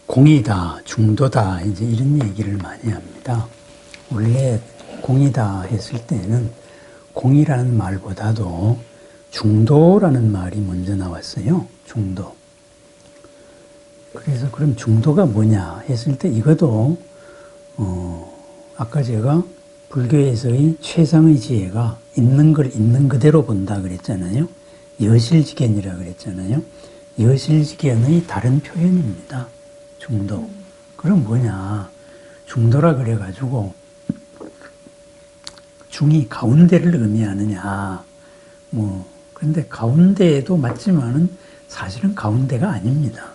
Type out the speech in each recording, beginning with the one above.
공이다, 중도다, 이제 이런 얘기를 많이 합니다. 원래 공이다 했을 때는 공이라는 말보다도 중도라는 말이 먼저 나왔어요. 중도. 그래서 그럼 중도가 뭐냐 했을 때 이것도 아까 제가 불교에서의 최상의 지혜가 있는 걸 있는 그대로 본다 그랬잖아요. 여실지견이라 그랬잖아요. 여실지견의 다른 표현입니다. 중도. 그럼 뭐냐. 중도라 그래가지고 중이 가운데를 의미하느냐. 그런데 가운데에도 맞지만은 사실은 가운데가 아닙니다.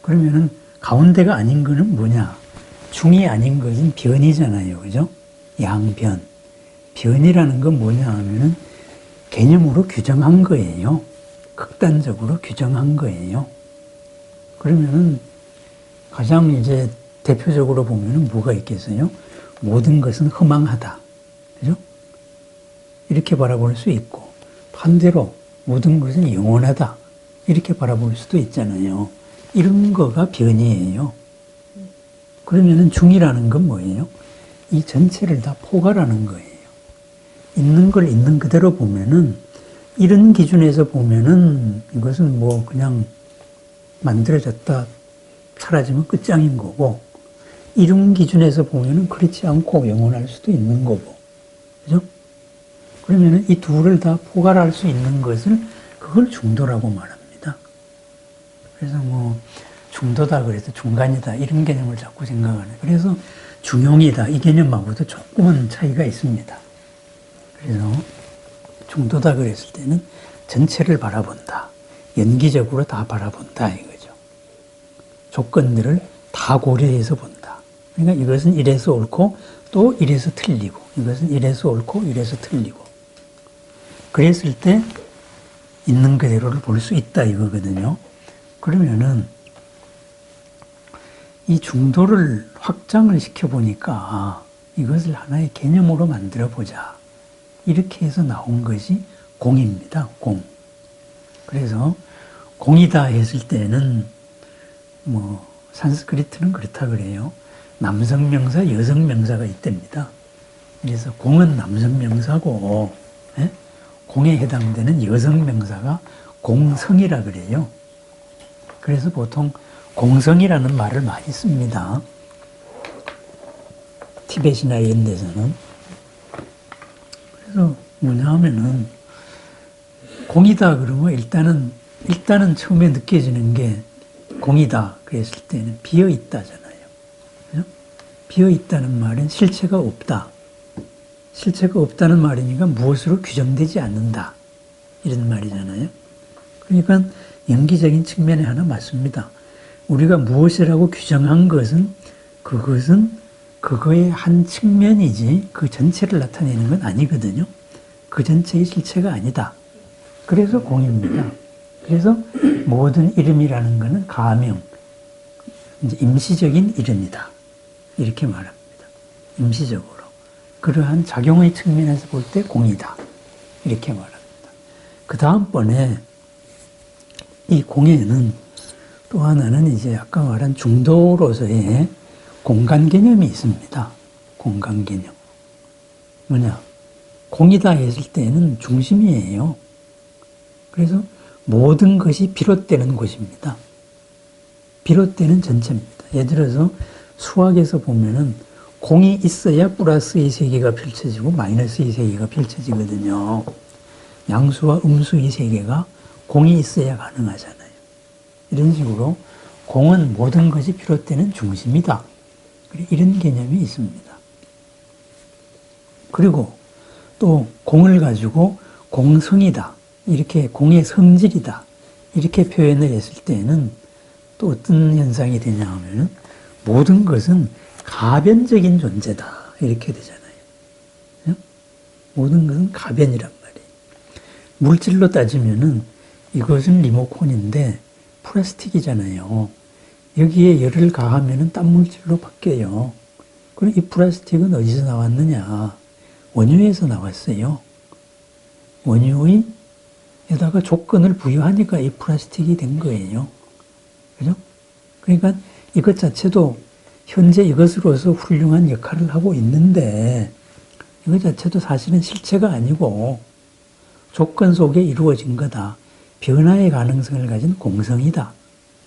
그러면은 가운데가 아닌 거는 뭐냐. 중이 아닌 것은 변이잖아요. 그죠? 양변. 변이라는 건 뭐냐 하면은 개념으로 규정한 거예요. 극단적으로 규정한 거예요. 그러면은 가장 이제 대표적으로 보면은 뭐가 있겠어요? 모든 것은 허망하다. 그죠? 이렇게 바라볼 수 있고, 반대로 모든 것은 영원하다. 이렇게 바라볼 수도 있잖아요. 이런 거가 변이에요. 그러면은 중이라는 건 뭐예요? 이 전체를 다 포괄하는 거예요. 있는 걸 있는 그대로 보면은, 이런 기준에서 보면은 이것은 뭐 그냥 만들어졌다 사라지면 끝장인 거고, 이런 기준에서 보면은 그렇지 않고 영원할 수도 있는 거고, 그죠? 그러면은 이 둘을 다 포괄할 수 있는 것을 그걸 중도라고 말합니다. 그래서 중도다 그래서 중간이다 이런 개념을 자꾸 생각하는. 그래서 중용이다 이 개념하고도 조금은 차이가 있습니다. 그래서 중도다 그랬을 때는 전체를 바라본다. 연기적으로 다 바라본다 이거죠. 조건들을 다 고려해서 본다. 그러니까 이것은 이래서 옳고 또 이래서 틀리고, 이것은 이래서 옳고 이래서 틀리고. 그랬을 때 있는 그대로를 볼 수 있다 이거거든요. 그러면은 이 중도를 확장을 시켜보니까 이것을 하나의 개념으로 만들어 보자. 이렇게 해서 나온 것이 공입니다. 공. 그래서 공이다 했을 때는 산스크리트는 그렇다 그래요. 남성 명사, 여성 명사가 있답니다. 그래서 공은 남성 명사고, 공에 해당되는 여성 명사가 공성이라 그래요. 그래서 보통 공성이라는 말을 많이 씁니다. 티벳이나 이런 데서는. 그래서 뭐냐 하면은 공이다 그러면 일단은 처음에 느껴지는 게 공이다 그랬을 때는 비어 있다잖아요. 그죠? 비어 있다는 말은 실체가 없다. 실체가 없다는 말이니까 무엇으로 규정되지 않는다. 이런 말이잖아요. 그러니까 연기적인 측면에 하나 맞습니다. 우리가 무엇이라고 규정한 것은 그거의 한 측면이지 그 전체를 나타내는 건 아니거든요. 그 전체의 실체가 아니다. 그래서 공입니다. 그래서 모든 이름이라는 것은 가명, 이제 임시적인 이름이다. 이렇게 말합니다. 임시적으로. 그러한 작용의 측면에서 볼 때 공이다. 이렇게 말합니다. 그 다음번에 이 공에는 또 하나는 이제 아까 말한 중도로서의 공간 개념이 있습니다. 공간 개념. 뭐냐? 공이다 했을 때는 중심이에요. 그래서 모든 것이 비롯되는 곳입니다. 비롯되는 전체입니다. 예를 들어서 수학에서 보면은 공이 있어야 플러스의 세계가 펼쳐지고 마이너스의 세계가 펼쳐지거든요. 양수와 음수의 세계가 공이 있어야 가능하잖아요. 이런 식으로 공은 모든 것이 비롯되는 중심이다. 이런 개념이 있습니다. 그리고 또 공을 가지고 공성이다. 이렇게 공의 성질이다. 이렇게 표현을 했을 때는 또 어떤 현상이 되냐 하면은 모든 것은 가변적인 존재다. 이렇게 되잖아요. 모든 것은 가변이란 말이에요. 물질로 따지면은 이것은 리모컨인데 플라스틱이잖아요. 여기에 열을 가하면은 딴 물질로 바뀌어요. 그럼 이 플라스틱은 어디서 나왔느냐? 원유에서 나왔어요. 원유에다가 조건을 부여하니까 이 플라스틱이 된 거예요. 그죠? 그러니까 이것 자체도 현재 이것으로서 훌륭한 역할을 하고 있는데 이것 자체도 사실은 실체가 아니고 조건 속에 이루어진 거다. 변화의 가능성을 가진 공성이다.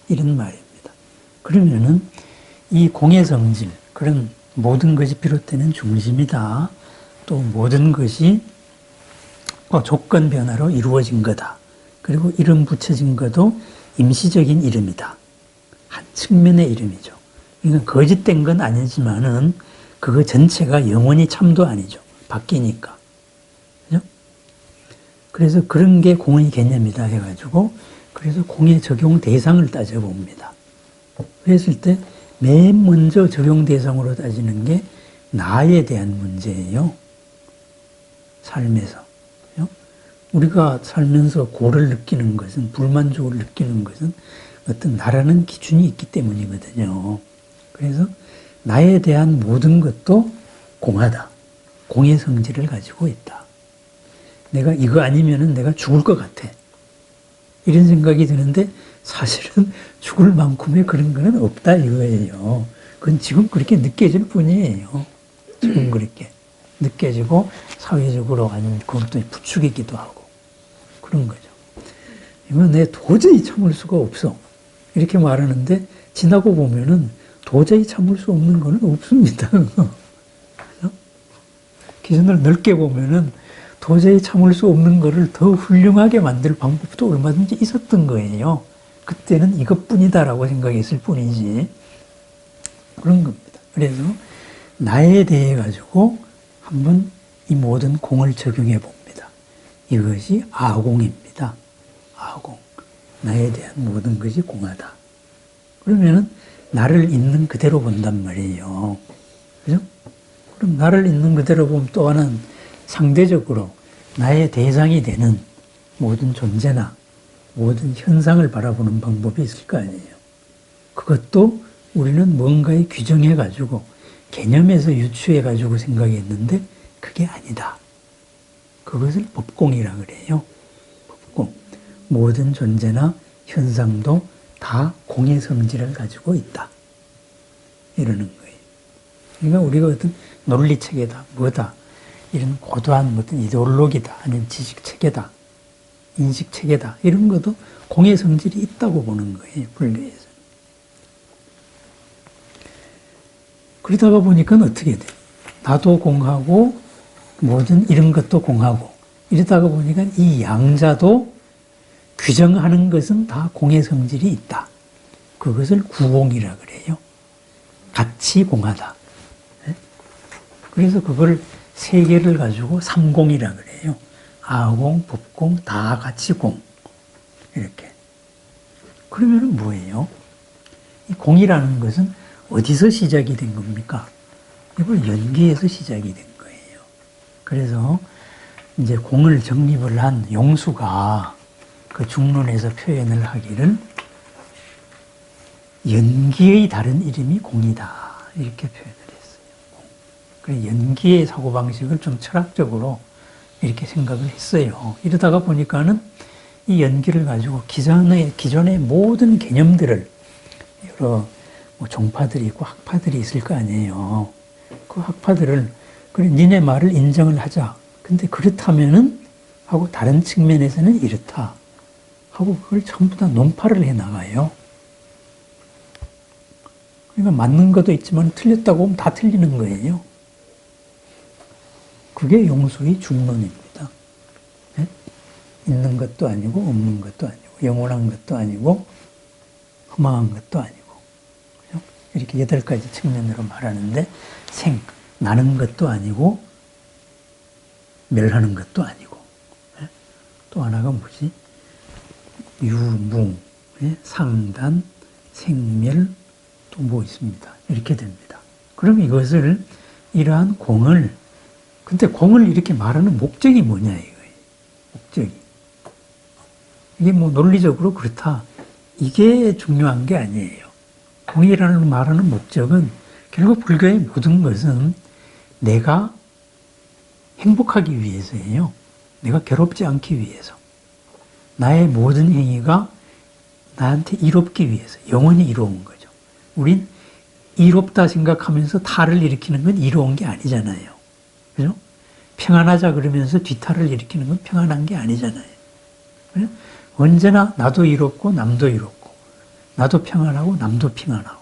이런 말입니다. 그러면은 이 공의 성질, 그런 모든 것이 비롯되는 중심이다. 또 모든 것이 조건 변화로 이루어진 거다. 그리고 이름 붙여진 것도 임시적인 이름이다. 한 측면의 이름이죠. 그러니까 거짓된 건 아니지만은 그거 전체가 영원히 참도 아니죠. 바뀌니까. 그죠? 그래서 그런 게 공의 개념이다 해가지고 그래서 공의 적용 대상을 따져봅니다. 그랬을 때 맨 먼저 적용 대상으로 따지는 게 나에 대한 문제예요. 삶에서. 그죠? 우리가 살면서 고를 느끼는 것은, 불만족을 느끼는 것은 어떤 나라는 기준이 있기 때문이거든요. 그래서 나에 대한 모든 것도 공하다. 공의 성질을 가지고 있다. 내가 이거 아니면은 내가 죽을 것 같아. 이런 생각이 드는데 사실은 죽을 만큼의 그런 거는 없다 이거예요. 그건 지금 그렇게 느껴질 뿐이에요. 지금 그렇게 느껴지고 사회적으로 아니면 그것도 부추기기도 하고 그런 거죠. 이건 내 도저히 참을 수가 없어. 이렇게 말하는데 지나고 보면은 도저히 참을 수 없는 거는 없습니다. 기준을 넓게 보면은 도저히 참을 수 없는 거를 더 훌륭하게 만들 방법도 얼마든지 있었던 거예요. 그때는 이것뿐이다라고 생각했을 뿐이지. 그런 겁니다. 그래서 나에 대해 가지고 한번 이 모든 공을 적용해 봅니다. 이것이 아공입니다. 아공. 나에 대한 모든 것이 공하다. 그러면은 나를 있는 그대로 본단 말이에요. 그죠? 그럼 나를 있는 그대로 보면 또 하나는 상대적으로 나의 대상이 되는 모든 존재나 모든 현상을 바라보는 방법이 있을 거 아니에요. 그것도 우리는 뭔가에 규정해가지고 개념에서 유추해가지고 생각했는데 그게 아니다. 그것을 법공이라 그래요. 법공. 모든 존재나 현상도 다 공의 성질을 가지고 있다. 이러는 거예요. 그러니까 우리가 어떤 논리체계다, 뭐다, 이런 고도한 어떤 이데올로기다, 아니면 지식체계다, 인식체계다, 이런 것도 공의 성질이 있다고 보는 거예요, 불교에서. 그러다가 보니까 어떻게 돼? 나도 공하고, 모든 이런 것도 공하고, 이러다가 보니까 이 양자도 규정하는 것은 다 공의 성질이 있다. 그것을 구공이라 그래요. 같이 공하다. 그래서 그걸 세 개를 가지고 삼공이라 그래요. 아공, 법공, 다 같이 공. 이렇게. 그러면은 뭐예요? 이 공이라는 것은 어디서 시작이 된 겁니까? 이걸 연기에서 시작이 된 거예요. 그래서 이제 공을 정립을 한 용수가 그 중론에서 표현을 하기를 연기의 다른 이름이 공이다. 이렇게 표현을 했어요. 그래서 연기의 사고방식을 좀 철학적으로 이렇게 생각을 했어요. 이러다가 보니까는 이 연기를 가지고 기존의 모든 개념들을 여러 종파들이 있고 학파들이 있을 거 아니에요. 그 학파들을 그래 니네 말을 인정을 하자. 근데 그렇다면은 하고 다른 측면에서는 이렇다. 하고 그걸 전부 다 논파를 해 나가요. 그러니까 맞는 것도 있지만 틀렸다고 하면 다 틀리는 거예요. 그게 용수의 중론입니다. 네? 있는 것도 아니고 없는 것도 아니고 영원한 것도 아니고 허망한 것도 아니고 그죠? 이렇게 8가지 측면으로 말하는데 나는 것도 아니고 멸하는 것도 아니고 네? 또 하나가 뭐지? 유무, 네? 상단, 생멸 또 뭐 있습니다. 이렇게 됩니다. 그럼 이것을 이러한 공을 근데 공을 이렇게 말하는 목적이 뭐냐 이거예요. 목적이. 이게 뭐 논리적으로 그렇다. 이게 중요한 게 아니에요. 공이라는 말하는 목적은 결국 불교의 모든 것은 내가 행복하기 위해서예요. 내가 괴롭지 않기 위해서. 나의 모든 행위가 나한테 이롭기 위해서 영원히 이로운 거죠. 우린 이롭다 생각하면서 탈을 일으키는 건 이로운 게 아니잖아요. 그죠? 평안하자 그러면서 뒤탈을 일으키는 건 평안한 게 아니잖아요. 그죠? 언제나 나도 이롭고 남도 이롭고 나도 평안하고 남도 평안하고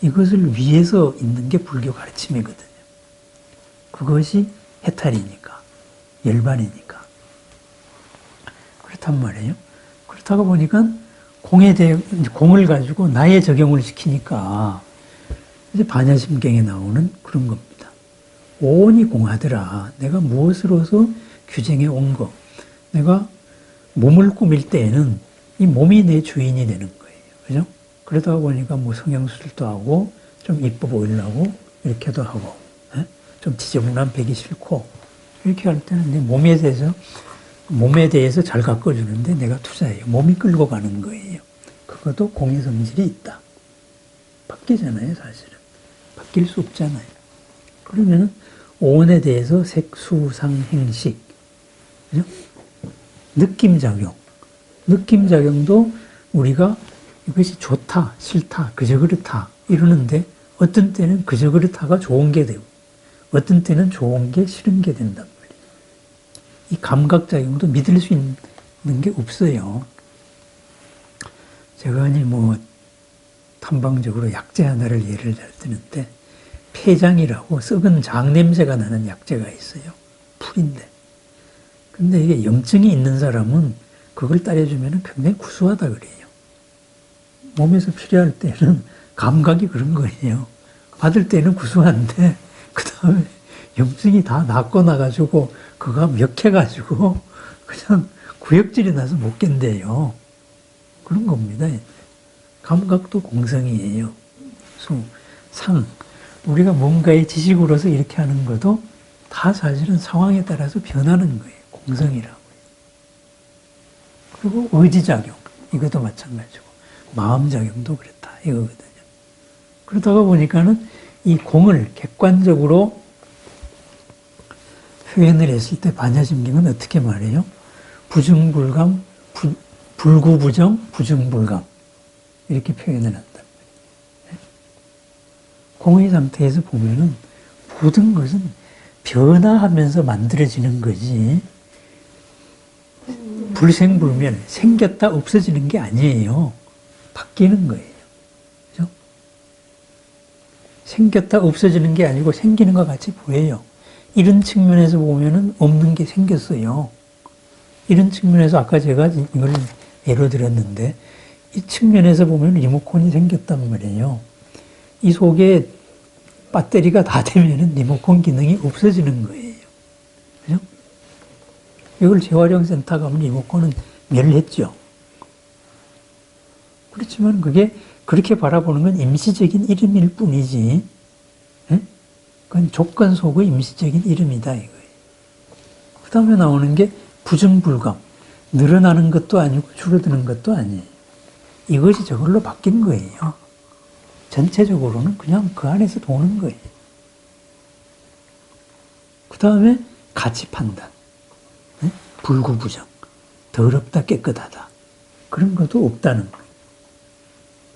이것을 위해서 있는 게 불교 가르침이거든요. 그것이 해탈이니까, 열반이니까. 그렇단 말이에요. 그렇다고 보니까 공을 가지고 나의 적용을 시키니까 이제 반야심경에 나오는 그런 겁니다. 오온이 공하더라. 내가 무엇으로서 규정해 온 거. 내가 몸을 꾸밀 때에는 이 몸이 내 주인이 되는 거예요. 그죠? 그러다 보니까 뭐 성형수술도 하고 좀 이뻐 보이려고 이렇게도 하고 좀 지저분한 배기 싫고 이렇게 할 때는 내 몸에 대해서 잘 가꿔주는데 내가 투자해요. 몸이 끌고 가는 거예요. 그것도 공의 성질이 있다. 바뀌잖아요, 사실은. 바뀔 수 없잖아요. 그러면은 오온에 대해서 색, 수, 상, 행식, 그죠? 느낌작용. 느낌작용도 우리가 이것이 좋다, 싫다, 그저 그렇다 이러는데 어떤 때는 그저 그렇다가 좋은 게 되고 어떤 때는 좋은 게 싫은 게 된단 말이에요. 이 감각작용도 믿을 수 있는 게 없어요. 제가 아니 탐방적으로 약재 하나를 예를 잘 드는데 폐장이라고 썩은 장 냄새가 나는 약재가 있어요. 풀인데. 근데 이게 염증이 있는 사람은 그걸 따려주면 굉장히 구수하다 그래요. 몸에서 필요할 때는 감각이 그런 거예요. 받을 때는 구수한데 그 다음에 염증이 다 낫고 나가지고 그가 역해가지고 그냥 구역질이 나서 못 견뎌요. 그런 겁니다. 감각도 공성이에요. 수, 상. 우리가 뭔가의 지식으로서 이렇게 하는 것도 다 사실은 상황에 따라서 변하는 거예요. 공성이라고. 그리고 의지작용. 이것도 마찬가지고. 마음작용도 그렇다. 이거거든요. 그러다가 보니까는 이 공을 객관적으로 표현을 했을 때 반야심경은 어떻게 말해요? 부증불감, 불구부정, 부증불감. 이렇게 표현을 한다. 공의 상태에서 보면은 모든 것은 변화하면서 만들어지는 거지 불생불멸, 생겼다 없어지는 게 아니에요. 바뀌는 거예요. 그죠? 생겼다 없어지는 게 아니고 생기는 것 같이 보여요. 이런 측면에서 보면은 없는 게 생겼어요. 이런 측면에서 아까 제가 이걸 예로 들었는데 이 측면에서 보면 리모컨이 생겼단 말이에요. 이 속에 배터리가 다 되면은 리모컨 기능이 없어지는 거예요. 그죠? 이걸 재활용센터 가면 리모컨은 멸했죠. 그렇지만 그게 그렇게 바라보는 건 임시적인 이름일 뿐이지, 예? 그건 조건 속의 임시적인 이름이다 이거예요. 그 다음에 나오는 게 부증불감. 늘어나는 것도 아니고 줄어드는 것도 아니에요. 이것이 저걸로 바뀐 거예요. 전체적으로는 그냥 그 안에서 도는 거예요. 그 다음에 가치 판단. 네? 불구부정. 더럽다 깨끗하다. 그런 것도 없다는 거예요.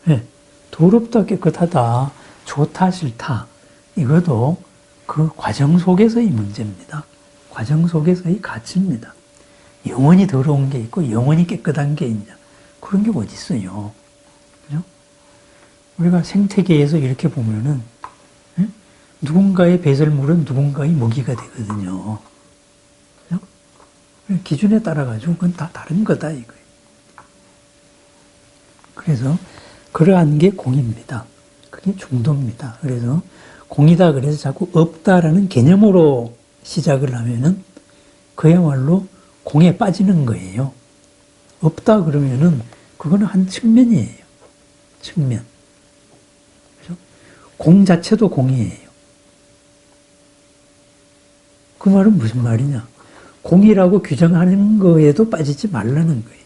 네. 더럽다 깨끗하다. 좋다 싫다. 이것도 그 과정 속에서의 문제입니다. 과정 속에서의 가치입니다. 영원히 더러운 게 있고 영원히 깨끗한 게 있냐. 그런 게 어디 있어요. 그죠? 우리가 생태계에서 이렇게 보면은 누군가의 배설물은 누군가의 먹이가 되거든요. 그죠? 기준에 따라 가지고 그건 다 다른 거다 이거예요. 그래서 그러한 게 공입니다. 그게 중도입니다. 그래서 공이다 그래서 자꾸 없다라는 개념으로 시작을 하면은 그야말로 공에 빠지는 거예요. 없다 그러면은 그거는 한 측면이에요. 측면. 그죠? 공 자체도 공이에요. 그 말은 무슨 말이냐? 공이라고 규정하는 거에도 빠지지 말라는 거예요.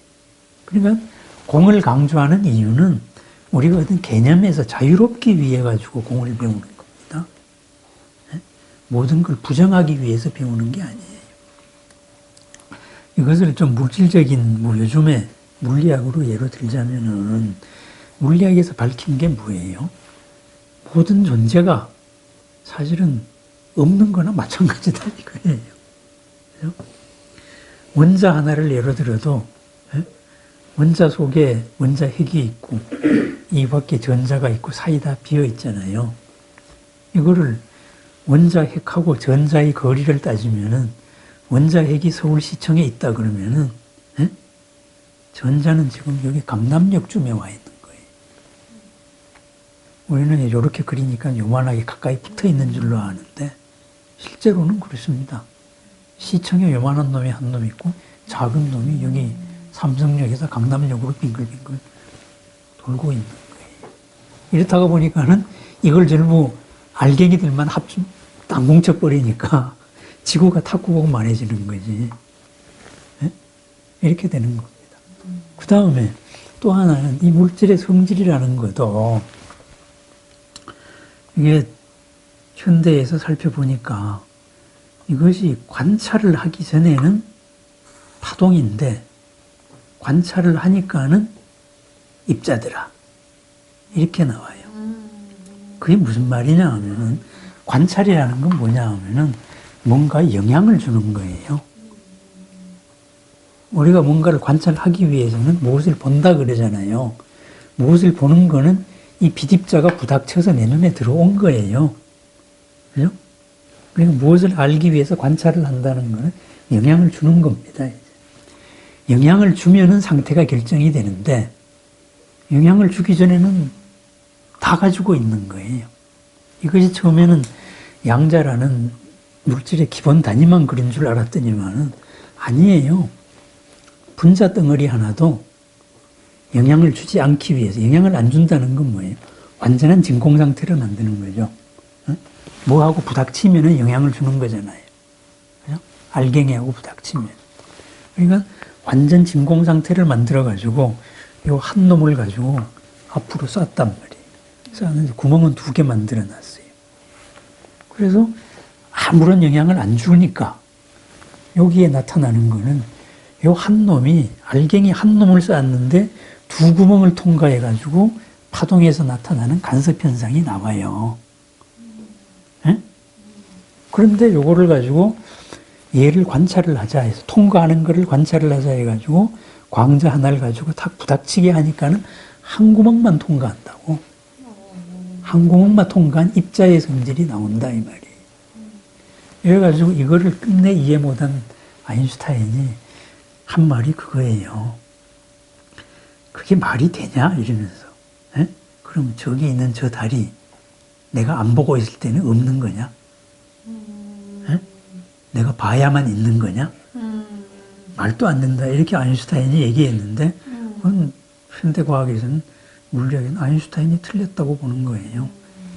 그러니까 공을 강조하는 이유는 우리가 어떤 개념에서 자유롭기 위해 가지고 공을 배우는 겁니다. 모든 걸 부정하기 위해서 배우는 게 아니에요. 이것을 좀 물질적인, 요즘에 물리학으로 예로 들자면은, 물리학에서 밝힌 게 뭐예요? 모든 존재가 사실은 없는 거나 마찬가지다 이거예요. 그죠? 원자 하나를 예로 들어도 원자 속에 원자 핵이 있고 이 밖에 전자가 있고 사이 다 비어 있잖아요. 이거를 원자 핵하고 전자의 거리를 따지면은 원자 핵이 서울시청에 있다 그러면은 전자는 지금 여기 강남역쯤에 와 있는 거예요. 우리는 이렇게 그리니까 요만하게 가까이 붙어 있는 줄로 아는데 실제로는 그렇습니다. 시청에 요만한 놈이 한 놈 있고 작은 놈이 여기 삼성역에서 강남역으로 빙글빙글 돌고 있는 거예요. 이렇다가 보니까는 이걸 전부 알갱이들만 딱 뭉쳐버리니까 지구가 탁구공만해지는 거지. 이렇게 되는 겁니다. 그 다음에 또 하나는 이 물질의 성질이라는 것도 이게 현대에서 살펴보니까 이것이 관찰을 하기 전에는 파동인데 관찰을 하니까는 입자더라. 이렇게 나와요. 그게 무슨 말이냐 하면은 관찰이라는 건 뭐냐 하면은 뭔가 영향을 주는 거예요. 우리가 뭔가를 관찰하기 위해서는 무엇을 본다 그러잖아요. 무엇을 보는 거는 이 빛입자가 부닥쳐서 내 눈에 들어온 거예요. 그죠? 그러니까 무엇을 알기 위해서 관찰을 한다는 거는 영향을 주는 겁니다. 영향을 주면은 상태가 결정이 되는데 영향을 주기 전에는 다 가지고 있는 거예요. 이것이 처음에는 양자라는 물질의 기본 단위만 그린 줄 알았더니만은 아니에요. 분자 덩어리 하나도 영향을 주지 않기 위해서 영향을 안 준다는 건 뭐예요? 완전한 진공 상태를 만드는 거죠. 뭐하고 부닥치면은 영향을 주는 거잖아요. 그죠? 알갱이하고 부닥치면. 그러니까 완전 진공 상태를 만들어가지고 요 한 놈을 가지고 앞으로 쐈단 말이에요. 쐈는데 구멍은 2개 만들어 놨어요. 그래서 아무런 영향을 안 주니까 여기에 나타나는 거는 요 한 놈이 알갱이 한 놈을 쐈는데 2구멍을 통과해가지고 파동에서 나타나는 간섭 현상이 나와요. 그런데 요거를 가지고 얘를 관찰을 하자 해서 통과하는 거를 관찰을 하자 해가지고 광자 하나를 가지고 탁 부닥치게 하니까는 한 구멍만 통과한다고. 한 구멍만 통과한 입자의 성질이 나온다 이 말이에요. 이래가지고 이거를 끝내 이해 못한 아인슈타인이 한 말이 그거예요. 그게 말이 되냐 이러면서. 그럼 저기 있는 저 달이 내가 안 보고 있을 때는 없는 거냐? 내가 봐야만 있는 거냐? 말도 안 된다. 이렇게 아인슈타인이 얘기했는데 그건 현대과학에서는 물리학에서는 아인슈타인이 틀렸다고 보는 거예요.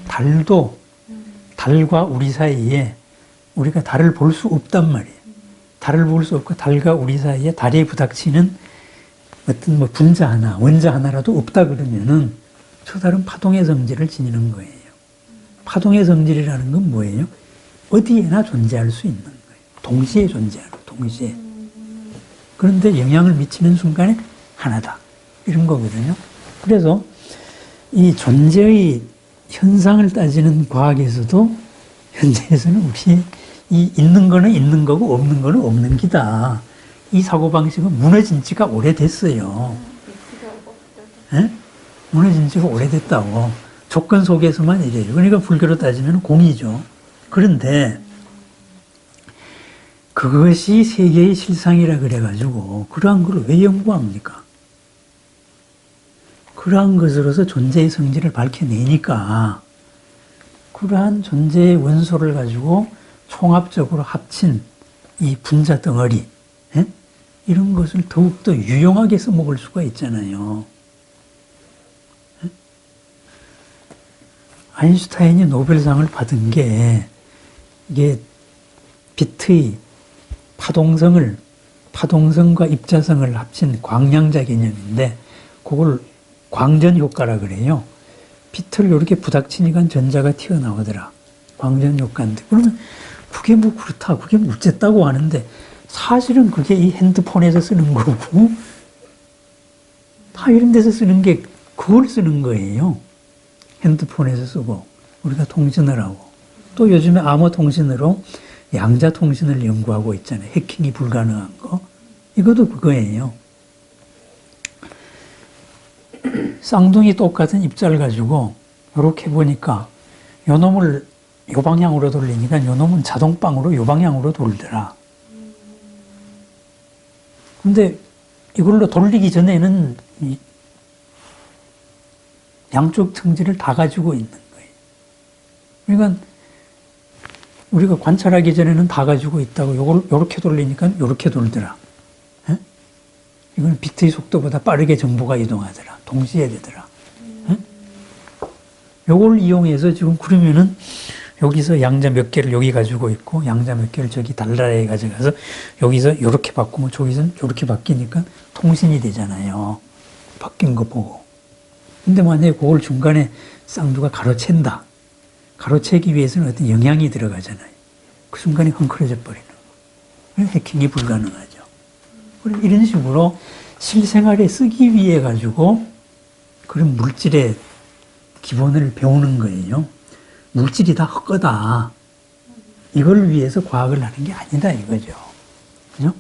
달도 달과 우리 사이에 우리가 달을 볼 수 없단 말이에요. 달을 볼 수 없고 달과 우리 사이에 달에 부닥치는 어떤 뭐 분자 하나, 원자 하나라도 없다 그러면은 저 달은 파동의 성질을 지니는 거예요. 파동의 성질이라는 건 뭐예요? 어디에나 존재할 수 있는 거예요. 동시에 존재하는, 동시에. 그런데 영향을 미치는 순간에 하나다. 이런 거거든요. 그래서 이 존재의 현상을 따지는 과학에서도 현재에서는 우리 이 있는 거는 있는 거고 없는 거는 없는 기다. 이 사고방식은 무너진 지가 오래됐어요. 무너진 지가 오래됐다고. 조건 속에서만 이래요. 그러니까 불교로 따지면 공이죠. 그런데 그것이 세계의 실상이라 그래가지고 그러한 걸 왜 연구합니까? 그러한 것으로서 존재의 성질을 밝혀내니까 그러한 존재의 원소를 가지고 총합적으로 합친 이 분자 덩어리 이런 것을 더욱더 유용하게 써먹을 수가 있잖아요. 아인슈타인이 노벨상을 받은 게 이게 빛의 파동성과 입자성을 합친 광량자 개념인데 그걸 광전 효과라 그래요. 빛을 이렇게 부닥치니까 전자가 튀어나오더라. 광전 효과인데 그러면 그게 뭐 그렇다, 그게 뭐 어쨌다고 하는데 사실은 그게 이 핸드폰에서 쓰는 거고 다 이런 데서 쓰는 게 그걸 쓰는 거예요. 핸드폰에서 쓰고 우리가 통신을 하고 또 요즘에 암호 통신으로 양자 통신을 연구하고 있잖아요. 해킹이 불가능한 거. 이것도 그거예요. 쌍둥이 똑같은 입자를 가지고 이렇게 보니까 요 놈을 요 방향으로 돌리니까 요 놈은 자동방으로 요 방향으로 돌더라. 근데 이걸로 돌리기 전에는 양쪽 성질을 다 가지고 있는 거예요. 그러니까 우리가 관찰하기 전에는 다 가지고 있다고 요걸 요렇게 돌리니까 요렇게 돌더라. 에? 이건 비트의 속도보다 빠르게 정보가 이동하더라. 동시에 되더라. 에? 요걸 이용해서 지금 그러면은 여기서 양자 몇 개를 여기 가지고 있고 양자 몇 개를 저기 달나라에 가져가서 여기서 요렇게 바꾸면 저기서는 요렇게 바뀌니까 통신이 되잖아요. 바뀐 거 보고. 근데 만약에 그걸 중간에 쌍두가 가로챈다. 가로채기 위해서는 어떤 영향이 들어가잖아요. 그 순간에 헝클어져 버리는 거예요. 해킹이 불가능하죠. 이런 식으로 실생활에 쓰기 위해 가지고 그런 물질의 기본을 배우는 거예요. 물질이 다 헛거다. 이걸 위해서 과학을 하는 게 아니다 이거죠. 그죠?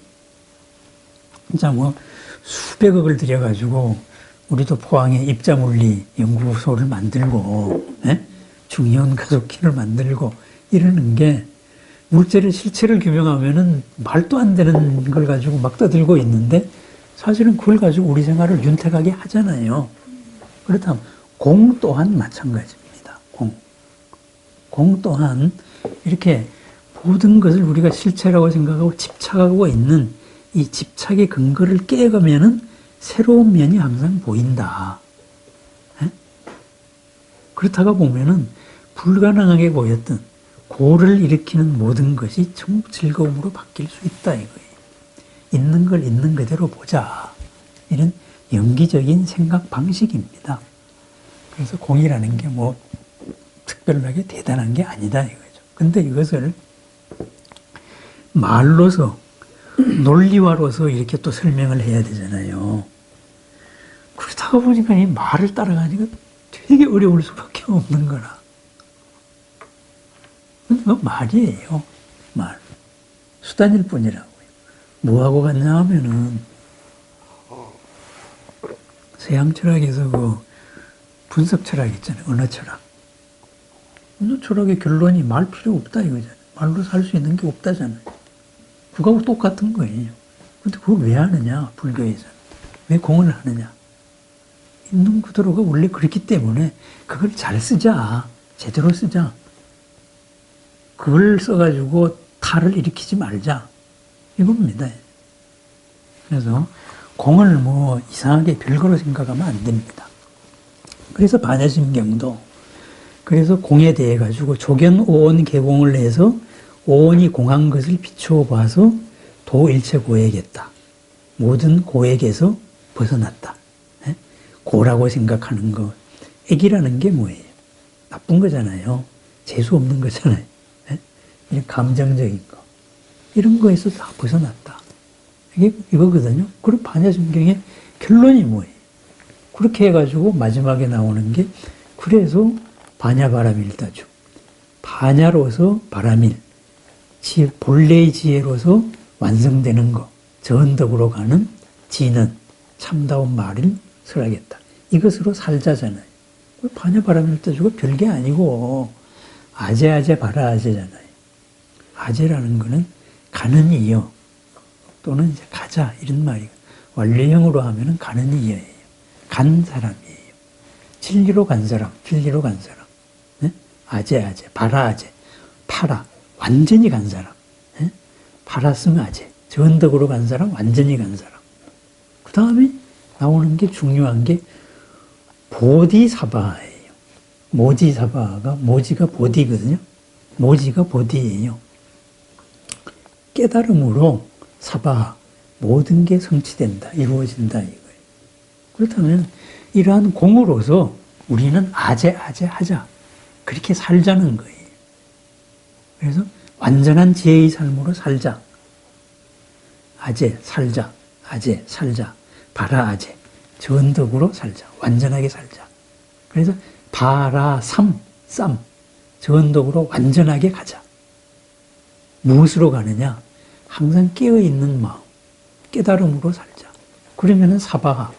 진짜 뭐 수백억을 들여가지고 우리도 포항에 입자물리 연구소를 만들고 중이온 가속기를 만들고 이러는 게 물질의 실체를 규명하면은 말도 안 되는 걸 가지고 막 떠들고 있는데 사실은 그걸 가지고 우리 생활을 윤택하게 하잖아요. 그렇다면 공 또한 마찬가지입니다. 공 또한 이렇게 모든 것을 우리가 실체라고 생각하고 집착하고 있는 이 집착의 근거를 깨가면은 새로운 면이 항상 보인다. 그렇다가 보면은 불가능하게 보였던 고를 일으키는 모든 것이 전부 즐거움으로 바뀔 수 있다 이거예요. 있는 걸 있는 그대로 보자. 이런 연기적인 생각 방식입니다. 그래서 공이라는 게 뭐 특별하게 대단한 게 아니다 이거죠. 근데 이것을 말로서 논리화로서 이렇게 또 설명을 해야 되잖아요. 그러다가 보니까 이 말을 따라가니까 되게 어려울 수밖에 없는 거라. 그건 말이에요. 말. 수단일 뿐이라고요. 뭐하고 같냐 하면은 서양 철학에서 그 분석 철학 있잖아요. 언어 철학. 언어 철학의 결론이 말 필요 없다 이거잖아요. 말로 살 수 있는 게 없다잖아요. 그거하고 똑같은 거예요. 근데 그걸 왜 하느냐, 불교에서는. 왜 공을 하느냐. 있는 그대로가 원래 그렇기 때문에 그걸 잘 쓰자. 제대로 쓰자. 그걸 써가지고 탈을 일으키지 말자. 이겁니다. 그래서 공을 뭐 이상하게 별거로 생각하면 안 됩니다. 그래서 반야심경도 그래서 공에 대해 가지고 조견 오온 개공을 해서 오온이 공한 것을 비추어 봐서 도일체 고액했다. 모든 고액에서 벗어났다. 고라고 생각하는 거. 액이라는 게 뭐예요? 나쁜 거잖아요. 재수 없는 거잖아요. 이런 감정적인 거. 이런 거에서 다 벗어났다. 이게 이거거든요. 그럼 반야심경의 결론이 뭐예요? 그렇게 해가지고 마지막에 나오는 게 그래서 반야바라밀다주. 반야로서 바라밀. 본래의 지혜로서 완성되는 것. 전덕으로 가는 지는 참다운 말을 설하겠다. 이것으로 살자잖아요. 반야바라밀다주가 별게 아니고 아제아제 바라아제잖아요. 아제라는 거는 가는 이여 또는 이제 가자 이런 말이고 원래형으로 하면은 가는 이여예요. 간 사람이에요. 진리로 간 사람, 진리로 간 사람. 네? 아제, 바라아제, 파라, 완전히 간 사람. 네? 파라승 아제, 전덕으로 간 사람, 완전히 간 사람. 그 다음에 나오는 게 중요한 게 보디사바예요. 모지사바가, 모지가 보디거든요. 모지가 보디예요. 깨달음으로 사바, 모든 게 성취된다, 이루어진다 이거예요. 그렇다면 이러한 공으로서 우리는 아제 하자. 그렇게 살자는 거예요. 그래서 완전한 지혜의 삶으로 살자. 아제, 살자. 아제, 살자. 바라아제. 전덕으로 살자. 완전하게 살자. 그래서 바라삼, 쌈. 저 언덕으로 완전하게 가자. 무엇으로 가느냐? 항상 깨어있는 마음, 깨달음으로 살자. 그러면은 사바하,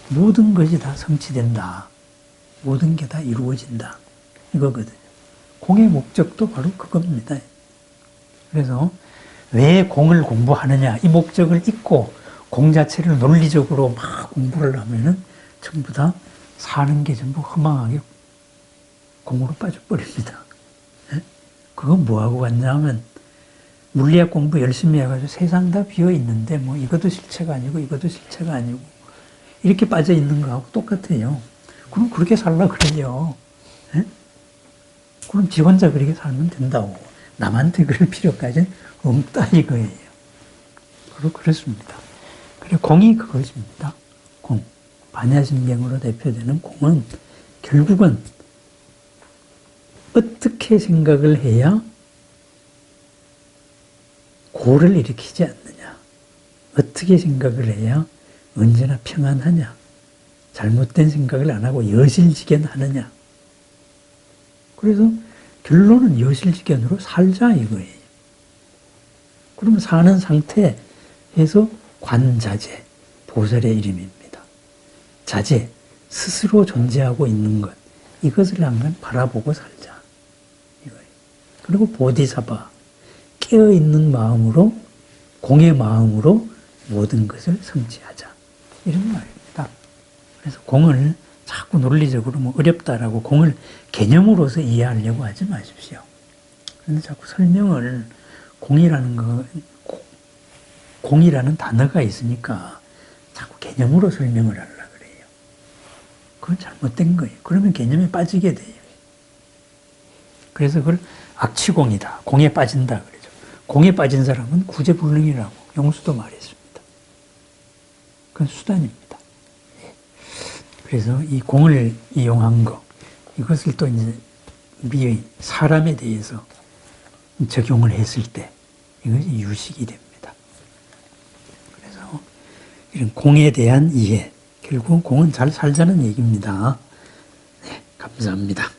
모든 것이 다 성취된다. 모든 게 다 이루어진다. 이거거든요. 공의 목적도 바로 그겁니다. 그래서 왜 공을 공부하느냐? 이 목적을 잊고 공 자체를 논리적으로 막 공부를 하면은 전부 다 사는 게 전부 허망하게 공으로 빠져버립니다. 그건 뭐하고 같냐 하면 물리학 공부 열심히 해가지고 세상 다 비어 있는데 뭐 이것도 실체가 아니고 이것도 실체가 아니고 이렇게 빠져 있는 거하고 똑같아요. 그럼 그렇게 살라 그래요. 예? 그럼 지 혼자 그렇게 살면 된다고. 남한테 그럴 필요까지는 없다 이거예요. 그렇습니다. 그래 공이 그것입니다. 공. 반야심경으로 대표되는 공은 결국은 어떻게 생각을 해야 고를 일으키지 않느냐. 어떻게 생각을 해야 언제나 평안하냐. 잘못된 생각을 안 하고 여실직연하느냐. 그래서 결론은 여실직연으로 살자 이거예요. 그러면 사는 상태에서 관자재, 보살의 이름입니다. 자재, 스스로 존재하고 있는 것. 이것을 항상 바라보고 살자. 이거예요. 그리고 보디사바, 깨어있는 마음으로, 공의 마음으로 모든 것을 성취하자. 이런 말입니다. 그래서 공을 자꾸 논리적으로 뭐 어렵다라고 공을 개념으로서 이해하려고 하지 마십시오. 그런데 자꾸 설명을 공이라는 단어가 있으니까 자꾸 개념으로 설명을 하려고 그래요. 그건 잘못된 거예요. 그러면 개념에 빠지게 돼요. 그래서 그걸 악취공이다. 공에 빠진다 그러죠. 공에 빠진 사람은 구제불능이라고 용수도 말했습니다. 그건 수단입니다. 그래서 이 공을 이용한 거, 이것을 또 이제 우리의 사람에 대해서 적용을 했을 때 이것이 유식이 됩니다. 그래서 이런 공에 대한 이해, 결국은 공은 잘 살자는 얘기입니다. 네, 감사합니다.